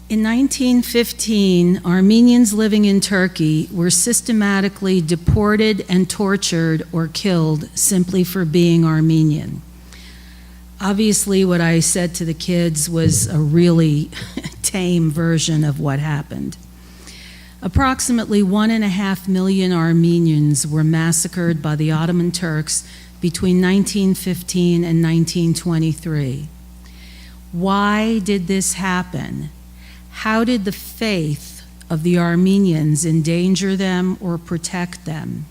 In 1915, Armenians living in Turkey were systematically deported and tortured or killed simply for being Armenian. Obviously, what I said to the kids was a really tame version of what happened. Approximately 1.5 million Armenians were massacred by the Ottoman Turks between 1915 and 1923. Why did this happen? How did the faith of the Armenians endanger them or protect them?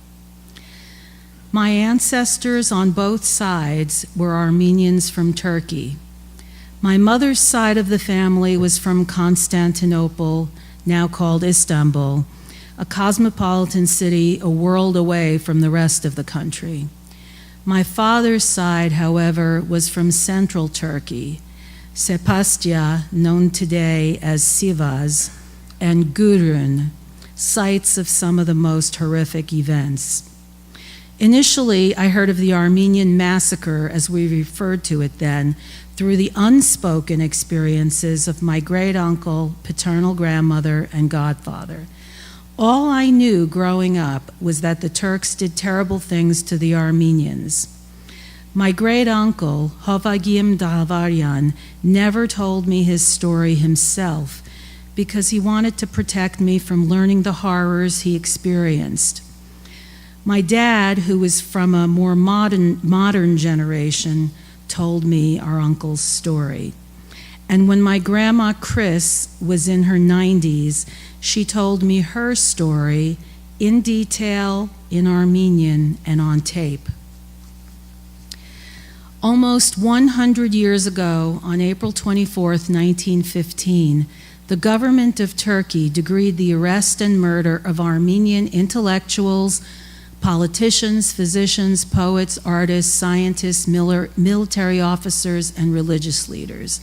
My ancestors on both sides were Armenians from Turkey. My mother's side of the family was from Constantinople, now called Istanbul, a cosmopolitan city a world away from the rest of the country. My father's side, however, was from central Turkey, Sepastia, known today as Sivas, and Gurun, sites of some of the most horrific events. Initially, I heard of the Armenian massacre, as we referred to it then, through the unspoken experiences of my great-uncle, paternal grandmother, and godfather. All I knew growing up was that the Turks did terrible things to the Armenians. My great-uncle, Hovagim Dagavarian, never told me his story himself because he wanted to protect me from learning the horrors he experienced. My dad, who was from a more modern generation, told me our uncle's story. And when my grandma Chris was in her 90s, she told me her story in detail, in Armenian, and on tape. Almost 100 years ago, on April 24, 1915, the government of Turkey decreed the arrest and murder of Armenian intellectuals, politicians, physicians, poets, artists, scientists, military officers, and religious leaders.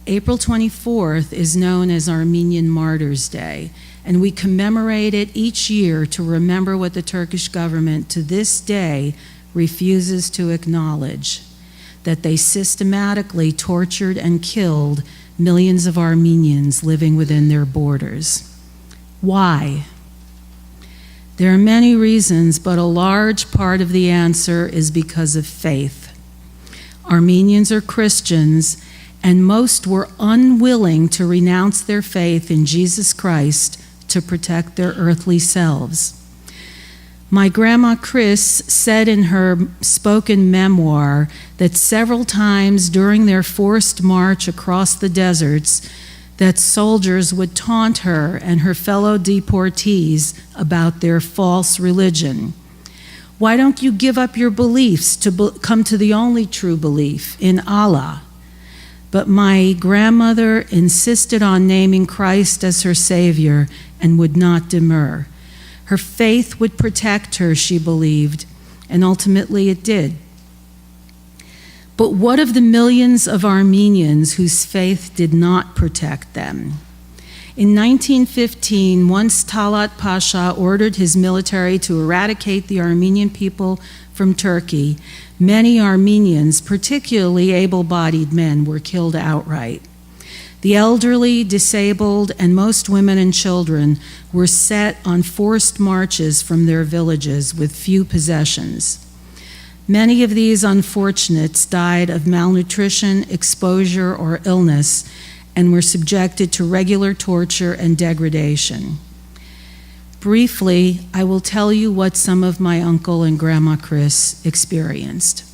April 24th is known as Armenian Martyrs' Day, and we commemorate it each year to remember what the Turkish government to this day refuses to acknowledge, that they systematically tortured and killed millions of Armenians living within their borders. Why? There are many reasons, but a large part of the answer is because of faith. Armenians are Christians, and most were unwilling to renounce their faith in Jesus Christ to protect their earthly selves. My grandma Chris said in her spoken memoir that several times during their forced march across the deserts, that soldiers would taunt her and her fellow deportees about their false religion. Why don't you give up your beliefs to come to the only true belief, in Allah? But my grandmother insisted on naming Christ as her Savior and would not demur. Her faith would protect her, she believed, and ultimately it did. But what of the millions of Armenians whose faith did not protect them? In 1915, once Talat Pasha ordered his military to eradicate the Armenian people from Turkey, many Armenians, particularly able-bodied men, were killed outright. The elderly, disabled, and most women and children were set on forced marches from their villages with few possessions. Many of these unfortunates died of malnutrition, exposure, or illness, and were subjected to regular torture and degradation. Briefly, I will tell you what some of my uncle and grandma Chris experienced.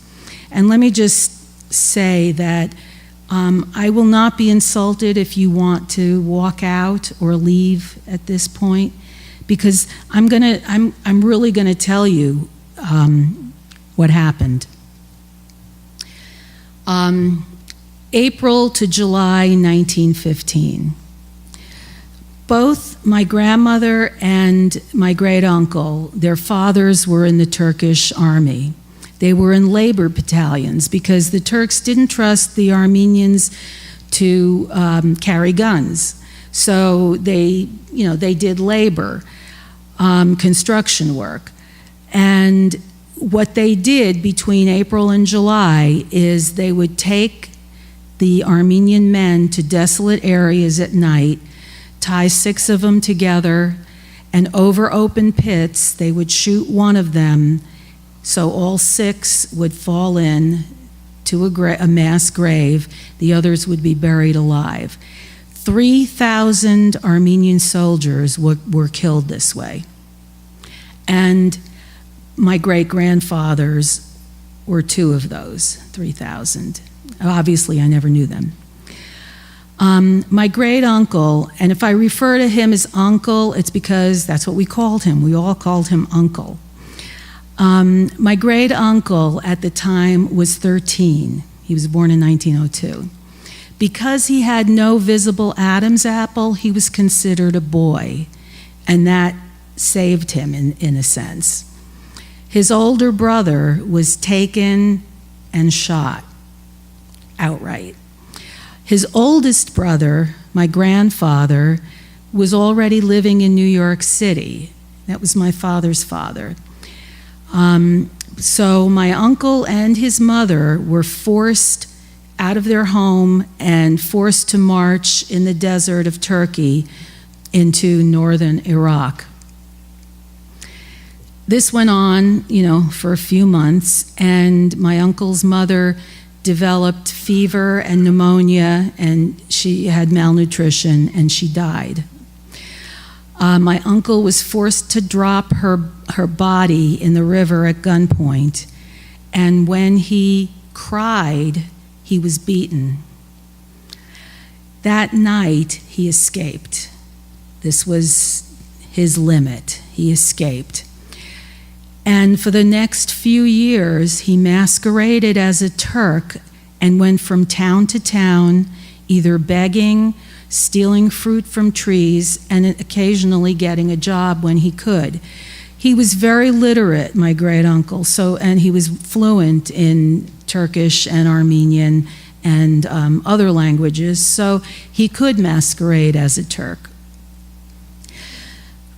And let me just say that I will not be insulted if you want to walk out or leave at this point, because I'm really gonna tell you what happened. April to July 1915. Both my grandmother and my great uncle, their fathers were in the Turkish army. They were in labor battalions because the Turks didn't trust the Armenians to carry guns. So they did labor, construction work. And what they did between April and July is they would take the Armenian men to desolate areas at night, tie 6 of them together, and over open pits, they would shoot one of them, so all 6 would fall in to a mass grave. The others would be buried alive. 3,000 Armenian soldiers were killed this way. And my great-grandfathers were 2 of those 3,000. Obviously, I never knew them. My great-uncle, and if I refer to him as uncle, it's because that's what we called him. We all called him uncle. My great-uncle at the time was 13. He was born in 1902. Because he had no visible Adam's apple, he was considered a boy, and that saved him in a sense. His older brother was taken and shot outright. His oldest brother, my grandfather, was already living in New York City. That was my father's father. So my uncle and his mother were forced out of their home and forced to march in the desert of Turkey into northern Iraq. This went on, for a few months, and my uncle's mother developed fever and pneumonia, and she had malnutrition, and she died. My uncle was forced to drop her body in the river at gunpoint, and when he cried, he was beaten. That night, he escaped. This was his limit. He escaped. And for the next few years, he masqueraded as a Turk and went from town to town, either begging, stealing fruit from trees, and occasionally getting a job when he could. He was very literate, my great-uncle, and he was fluent in Turkish and Armenian and other languages, so he could masquerade as a Turk.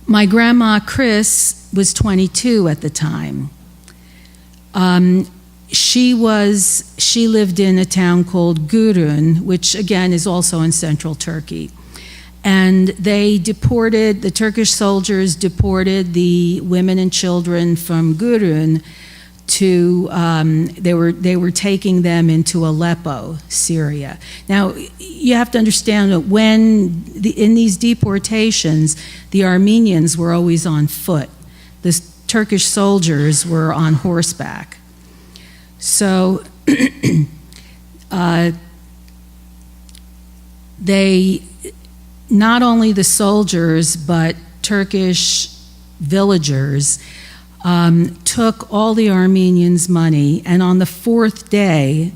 My grandma, Chris, was 22 at the time. She lived in a town called Gurun, which again is also in central Turkey. And the Turkish soldiers deported the women and children from Gurun to, they were taking them into Aleppo, Syria. Now, you have to understand that in these deportations, the Armenians were always on foot. The Turkish soldiers were on horseback. So not only the soldiers, but Turkish villagers took all the Armenians' money, and on the 4th day,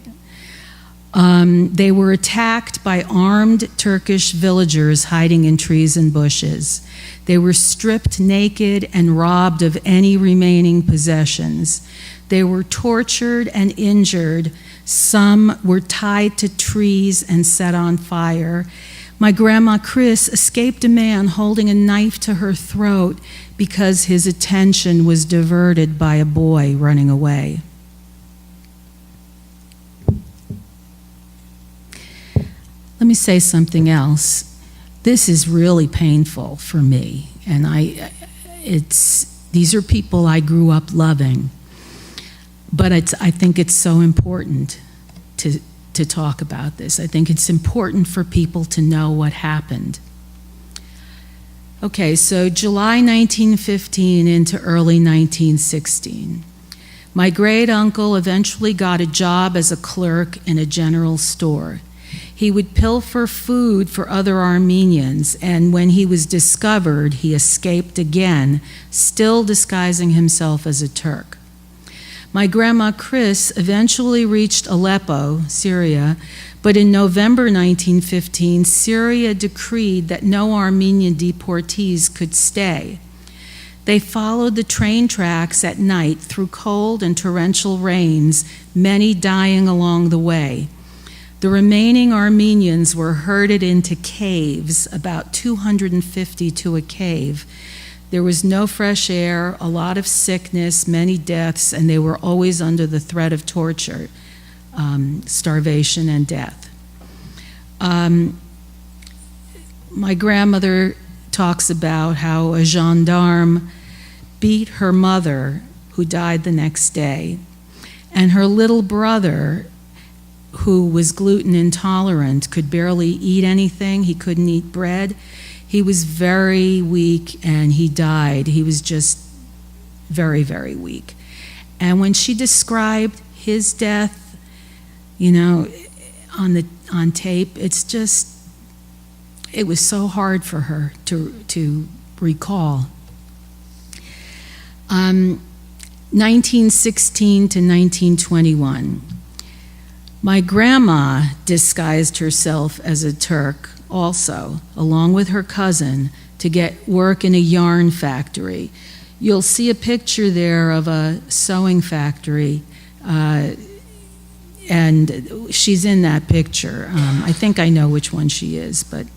they were attacked by armed Turkish villagers hiding in trees and bushes. They were stripped naked and robbed of any remaining possessions. They were tortured and injured. Some were tied to trees and set on fire. My grandma Chris escaped a man holding a knife to her throat because his attention was diverted by a boy running away. Let me say something else. This is really painful for me, and these are people I grew up loving, but I think it's so important to talk about this. I think it's important for people to know what happened. Okay, so July 1915 into early 1916. My great-uncle eventually got a job as a clerk in a general store. He would pilfer food for other Armenians, and when he was discovered, he escaped again, still disguising himself as a Turk. My grandma Chris eventually reached Aleppo, Syria, but in November 1915, Syria decreed that no Armenian deportees could stay. They followed the train tracks at night through cold and torrential rains, many dying along the way. The remaining Armenians were herded into caves, about 250 to a cave. There was no fresh air, a lot of sickness, many deaths, and they were always under the threat of torture, starvation, and death. My grandmother talks about how a gendarme beat her mother, who died the next day, and her little brother, who was gluten intolerant, could barely eat anything. He couldn't eat bread. He was very weak, and he died. He was just very, very weak. And when she described his death, you know, on tape, it was so hard for her to recall. 1916 to 1921. My grandma disguised herself as a Turk also, along with her cousin, to get work in a yarn factory. You'll see a picture there of a sewing factory, and she's in that picture. I think I know which one she is, but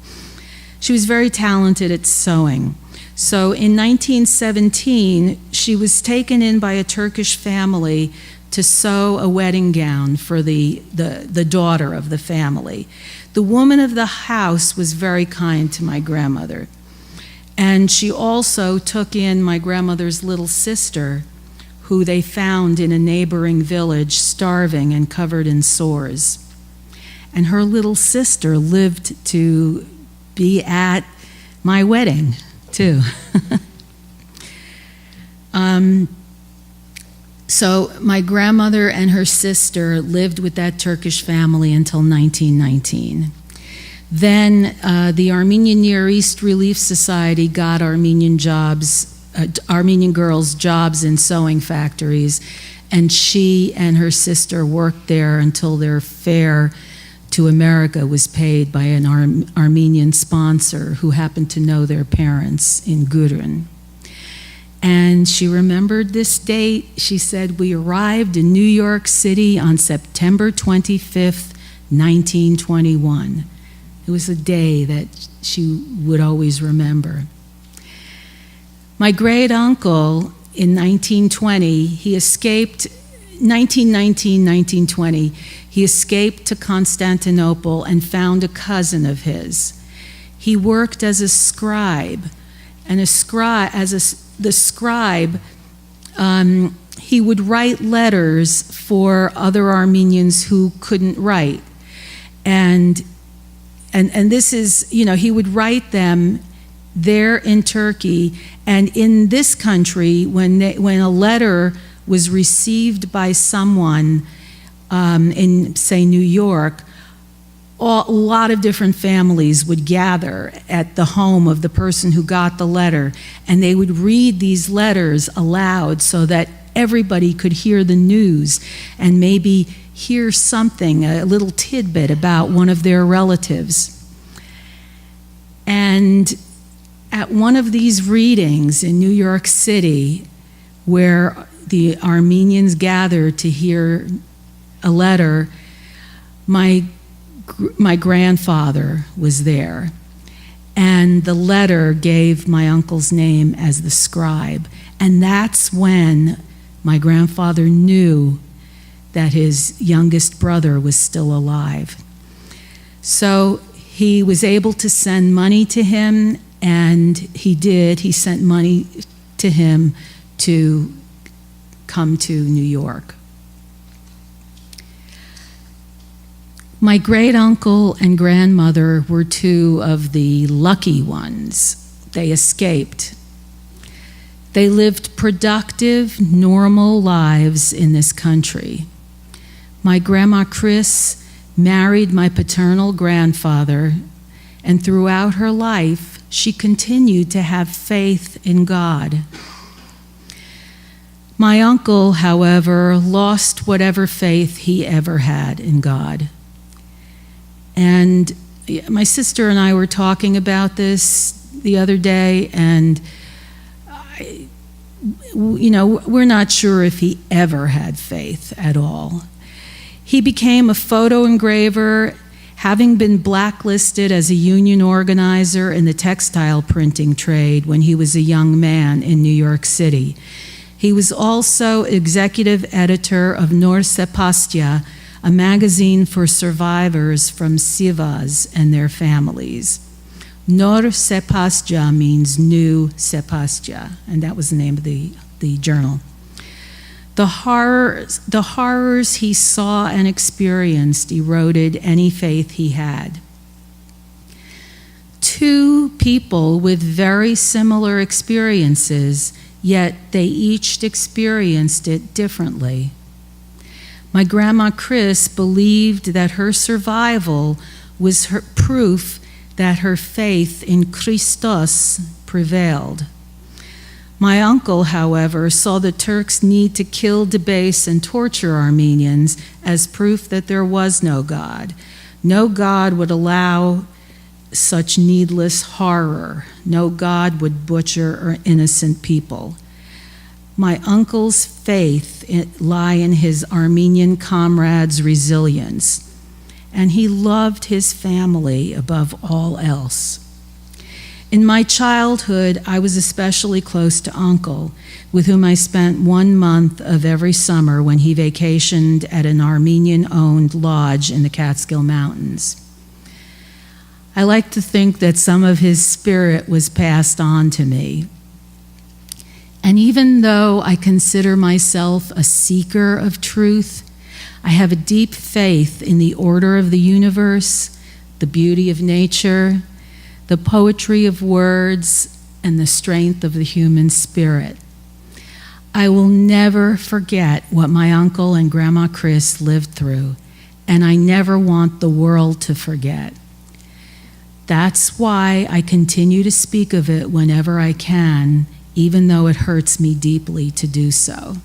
she was very talented at sewing. So in 1917, she was taken in by a Turkish family to sew a wedding gown for the daughter of the family. The woman of the house was very kind to my grandmother. And she also took in my grandmother's little sister, who they found in a neighboring village, starving and covered in sores. And her little sister lived to be at my wedding, too. So my grandmother and her sister lived with that Turkish family until 1919. Then the Armenian Near East Relief Society got Armenian girls jobs in sewing factories, and she and her sister worked there until their fare to America was paid by an Armenian sponsor who happened to know their parents in Gudrun. And she remembered this date. She said, "We arrived in New York City on September 25th, 1921. It was a day that she would always remember. My great uncle in 1920, he escaped, 1919, 1920, he escaped to Constantinople and found a cousin of his. He worked as a scribe, and the scribe, he would write letters for other Armenians who couldn't write. And this is, you know, he would write them there in Turkey, and in this country, when a letter was received by someone in, say, New York, a lot of different families would gather at the home of the person who got the letter, and they would read these letters aloud so that everybody could hear the news and maybe hear something, a little tidbit about one of their relatives. And at one of these readings in New York City, where the Armenians gathered to hear a letter, my grandfather was there, and the letter gave my uncle's name as the scribe. And that's when my grandfather knew that his youngest brother was still alive. So he was able to send money to him, and he did. He sent money to him to come to New York. My great uncle and grandmother were two of the lucky ones. They escaped. They lived productive, normal lives in this country. My grandma Chris married my paternal grandfather, and throughout her life, she continued to have faith in God. My uncle, however, lost whatever faith he ever had in God. And my sister and I were talking about this the other day, and we're not sure if he ever had faith at all. He became a photo engraver, having been blacklisted as a union organizer in the textile printing trade when he was a young man in New York City. He was also executive editor of Norsepastya, a magazine for survivors from Sivas and their families. Nor Sepastia means New Sepastia, and that was the name of the journal. The horrors he saw and experienced eroded any faith he had. Two people with very similar experiences, yet they each experienced it differently. My grandma Chris believed that her survival was her proof that her faith in Christos prevailed. My uncle, however, saw the Turks' need to kill, debase, and torture Armenians as proof that there was no God. No God would allow such needless horror. No God would butcher innocent people. My uncle's faith lay in his Armenian comrades' resilience, and he loved his family above all else. In my childhood, I was especially close to Uncle, with whom I spent 1 month of every summer when he vacationed at an Armenian-owned lodge in the Catskill Mountains. I like to think that some of his spirit was passed on to me. And even though I consider myself a seeker of truth, I have a deep faith in the order of the universe, the beauty of nature, the poetry of words, and the strength of the human spirit. I will never forget what my uncle and Grandma Chris lived through, and I never want the world to forget. That's why I continue to speak of it whenever I can, even though it hurts me deeply to do so.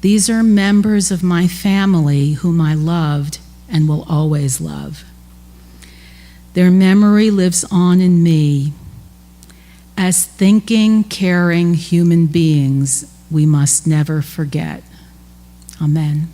These are members of my family whom I loved and will always love. Their memory lives on in me. As thinking, caring human beings, we must never forget. Amen.